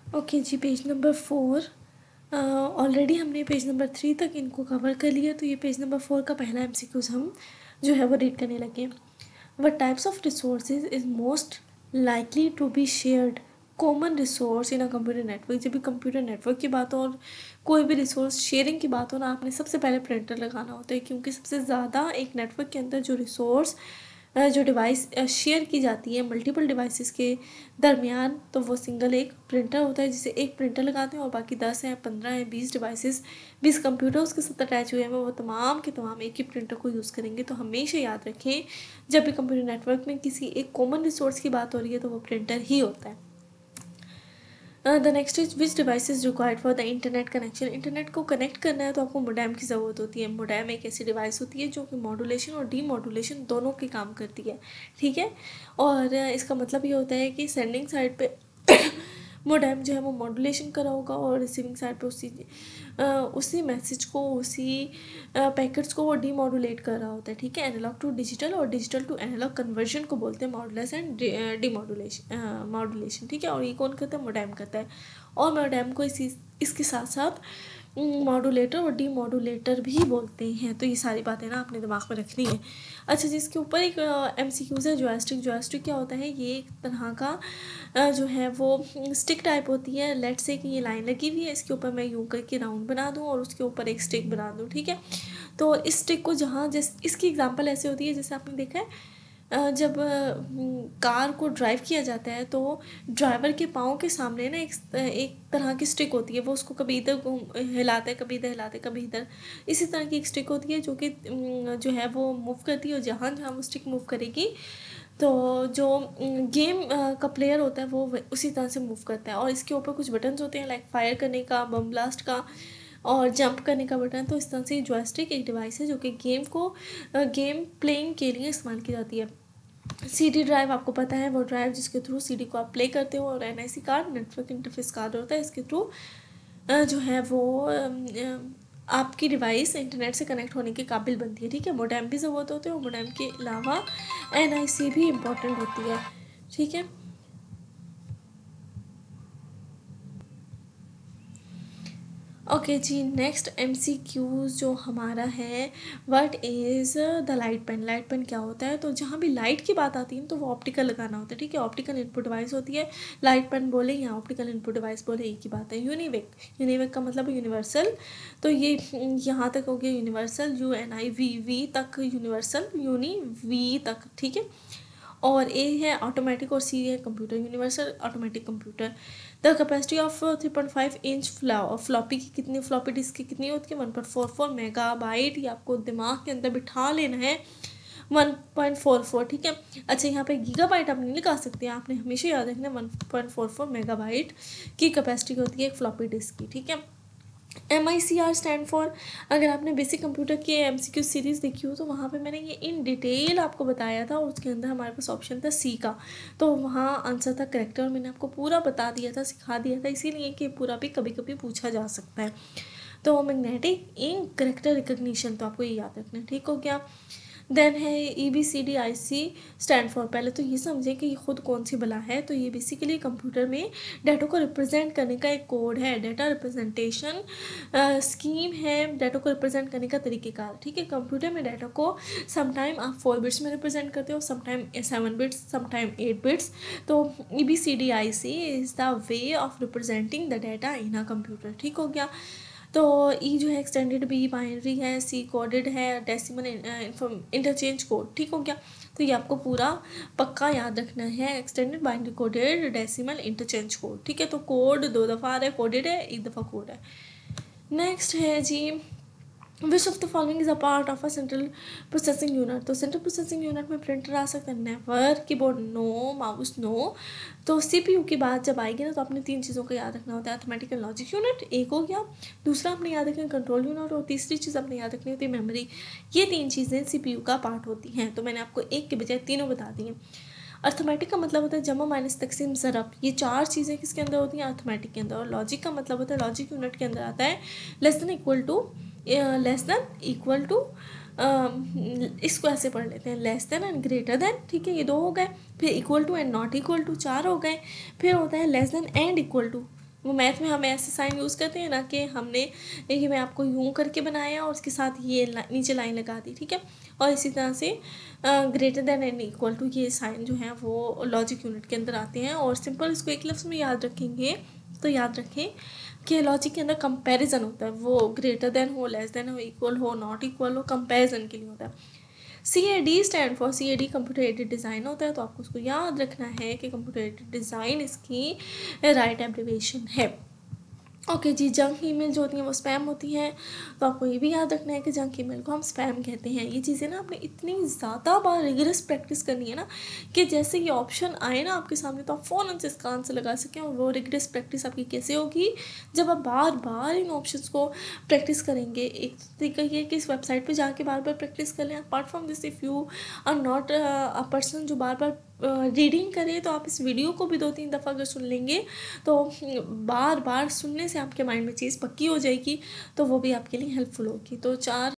Okay जी, page number 4 already हमने page number 3 तक इनको कवर कर लिया, तो ये पेज नंबर 4 का पहला एमसीक्यूज हम जो है वो रीड करने लगे। What types of resources is most likely to be shared common resource in a computer network. जब भी कंप्यूटर नेटवर्क की बात हो और कोई भी रिसोर्स शेयरिंग की बात हो ना, आपने सबसे पहले प्रिंटर लगाना होता है, क्योंकि सबसे ज़्यादा एक नेटवर्क के अंदर जो रिसोर्स जो डिवाइस शेयर की जाती है मल्टीपल डिवाइसेस के दरमियान, तो वो सिंगल एक प्रिंटर होता है, जिसे एक प्रिंटर लगाते हैं और बाकी 10 हैं, 15 हैं, 20 डिवाइसेस, 20 कंप्यूटर उसके साथ अटैच हुए हैं, वो तमाम के तमाम एक ही प्रिंटर को यूज़ करेंगे। तो हमेशा याद रखें, जब भी कंप्यूटर नेटवर्क में किसी एक कॉमन रिसोर्स की बात हो रही है तो वो प्रिंटर ही होता है। The next is which device is required for the internet connection. Internet को कनेक्ट करना है तो आपको मोडेम की ज़रूरत होती है। मोडेम एक ऐसी डिवाइस होती है जो कि मॉड्यूलेशन और डीमॉड्यूलेशन दोनों के काम करती है, ठीक है। और इसका मतलब ये होता है कि सेंडिंग साइड पे मोडेम जो है वो मॉड्यूलेशन करा होगा और रिसीविंग साइड पे उसी मैसेज को, उसी पैकेट्स को वो डीमॉड्यूलेट कर रहा होता है, ठीक है। एनालॉग टू डिजिटल और डिजिटल टू एनालॉग कन्वर्जन को बोलते हैं मॉडुलस एंड मॉड्यूलेशन, ठीक है। और ये कौन करता है? मोडेम करता है। और मोडेम को इसके साथ साथ मॉड्यूलेटर और डीमॉड्यूलेटर भी बोलते हैं। तो ये सारी बातें ना आपने दिमाग में रखनी है। अच्छा जी, इसके ऊपर एक एमसीक्यूज है, जॉयस्टिक। जॉयस्टिक क्या होता है? ये एक तरह का जो है वो स्टिक टाइप होती है। लेट्स से कि ये लाइन लगी हुई है, इसके ऊपर मैं यूं करके राउंड बना दूं और उसके ऊपर एक स्टिक बना दूं, ठीक है। तो इस स्टिक को जहाँ इसकी एग्जांपल ऐसे होती है, जैसे आपने देखा है जब कार को ड्राइव किया जाता है तो ड्राइवर के पाँव के सामने ना एक तरह की स्टिक होती है, वो उसको कभी इधर हिलाता है, कभी इधर हिलाता है, कभी इधर। इसी तरह की एक स्टिक होती है जो कि जो है वो मूव करती है, और जहाँ जहाँ वो स्टिक मूव करेगी तो जो गेम का प्लेयर होता है वो उसी तरह से मूव करता है। और इसके ऊपर कुछ बटन्स होते हैं, लाइक फायर करने का, बम ब्लास्ट का और जंप करने का बटन। तो इस तरह से जॉयस्टिक एक डिवाइस है जो कि गेम प्लेइंग के लिए इस्तेमाल की जाती है। सीडी ड्राइव आपको पता है, वो ड्राइव जिसके थ्रू सीडी को आप प्ले करते हो। और NIC card network interface card होता है, इसके थ्रू जो है वो आपकी डिवाइस इंटरनेट से कनेक्ट होने के काबिल बनती है, ठीक है। मोडेम भी ज़रूरत होती है और मोडेम के अलावा एनआईसी भी इम्पोर्टेंट होती है, ठीक है। ओके जी, नेक्स्ट एमसीक्यूज जो हमारा है, what is the light pen. Light pen क्या होता है? तो जहाँ भी लाइट की बात आती है तो वो ऑप्टिकल लगाना होता है, ठीक है। ऑप्टिकल इनपुट डिवाइस होती है। लाइट पेन बोले या ऑप्टिकल इनपुट डिवाइस बोले, एक ही बात है। यूनिवेक, यूनिवेक का मतलब यूनिवर्सल। तो ये यहाँ तक हो गया यूनिवर्सल, UNIV तक यूनिवर्सल, यूनी वी तक, ठीक है। और ए है ऑटोमेटिक और सी है computer, universal automatic computer. The capacity of 3.5 inch floppy की कितनी, फ्लॉपी डिस्क की कितनी होती है? 1.44 मेगाबाइट। ये आपको दिमाग के अंदर बिठा लेना है, 1.44, ठीक है। अच्छा, यहाँ पे गीगाबाइट आप नहीं लिखा सकते, आपने हमेशा याद रखना 1.44 मेगाबाइट की कैपेसिटी होती है एक फ्लॉपी डिस्क की, ठीक है। MICR स्टैंड फॉर, अगर आपने बेसिक कंप्यूटर की MCQ सीरीज़ देखी हो तो वहाँ पे मैंने ये इन डिटेल आपको बताया था, और उसके अंदर हमारे पास ऑप्शन था सी का, तो वहाँ आंसर था करेक्ट, और मैंने आपको पूरा बता दिया था, सिखा दिया था, इसीलिए कि पूरा भी कभी कभी पूछा जा सकता है। तो मैग्नेटिक इंक करेक्टर रिकग्निशन, तो आपको ये याद रखना है, ठीक हो गया। देन है EBCDIC स्टैंड फॉर। पहले तो ये समझें कि ये खुद कौन सी बला है। तो ये बेसिकली कंप्यूटर में डाटा को रिप्रेजेंट करने का एक कोड है, डाटा रिप्रेजेंटेशन स्कीम है, डाटा को रिप्रेजेंट करने का तरीक़ेकार, ठीक है। कंप्यूटर में डाटा को समटाइम आप 4 बिट्स में रिप्रेजेंट करते हो, समटाइम 7 बिट्स, समटाइम 8 बिट्स। तो EBCDIC is the way of representing the data in a computer, ठीक हो गया। तो ई जो है एक्सटेंडेड, बी बाइनरी है, सी कोडेड है, डेसिमल इंटरचेंज कोड, ठीक हो गया। तो ये आपको पूरा पक्का याद रखना है, extended, binary, coded, decimal, interchange code, ठीक है। तो कोड 2 दफ़ा आ रहा है, कोडेड है, 1 दफ़ा कोड है। नेक्स्ट है जी, which of the following is a part of a central processing unit. तो सेंट्रल प्रोसेसिंग यूनिट में प्रिंटर आ सकता है, never, keyboard no, mouse no. तो CPU की बात जब आएगी ना तो आपने 3 चीज़ों का याद रखना होता है, अर्थमेटिक एंड लॉजिक यूनिट एक हो गया, दूसरा आपने याद रखना कंट्रोल यूनिट, और तीसरी चीज़ आपने याद रखनी होती है मेमोरी। ये 3 चीज़ें CPU का पार्ट होती हैं। तो मैंने आपको एक के बजाय तीनों बता दी हैं। अर्थमेटिक का मतलब होता है जमा, माइनस, तकसीम, ज़रब। ये 4 चीज़ें किसके अंदर होती हैं? अर्थमेटिक के अंदर। और लॉजिक का मतलब होता है, लॉजिक यूनिट के अंदर आता है less than equal to, less than equal to, इसको ऐसे पढ़ लेते हैं, less than and greater than, ठीक है, ये 2 हो गए। फिर equal to and not equal to 4 हो गए। फिर होता है less than and equal to, वो मैथ में हम ऐसे साइन यूज़ करते हैं ना कि हमने ये मैं आपको यूँ करके बनाया और उसके साथ ये नीचे लाइन लगा दी, ठीक है। और इसी तरह से greater than and equal to ये साइन जो है वो लॉजिक यूनिट के अंदर आते हैं। और सिंपल इसको एक लफ्ज़ में याद रखेंगे तो याद रखें कि लॉजिक के अंदर कंपैरिजन होता है, वो ग्रेटर देन हो, लेस देन हो, इक्वल हो, नॉट इक्वल हो, कंपैरिजन के लिए होता है। CAD stand for CAD computer aided design होता है, तो आपको उसको याद रखना है कि कंप्यूटर एडेड डिज़ाइन इसकी राइट एब्रिविएशन है। ओके जी, जंक ईमेल जो होती हैं वो स्पैम होती हैं, तो आपको ये भी याद रखना है कि जंक ईमेल को हम स्पैम कहते हैं। ये चीज़ें ना आपने इतनी ज़्यादा बार रिगरस प्रैक्टिस करनी है ना कि जैसे ये ऑप्शन आए ना आपके सामने तो आप फ़ौरन से इसका आंसर लगा सकें। और वो रिगरस प्रैक्टिस आपकी कैसे होगी, जब आप बार बार इन ऑप्शंस को प्रैक्टिस करेंगे। एक तरीका ये है कि इस वेबसाइट पर जाके बार बार प्रैक्टिस कर लें। Apart from this, if you are not a person जो बार बार रीडिंग करे, तो आप इस वीडियो को भी 2-3 दफ़ा अगर सुन लेंगे तो बार बार सुनने से आपके माइंड में चीज़ पक्की हो जाएगी, तो वो भी आपके लिए हेल्पफुल होगी। तो 4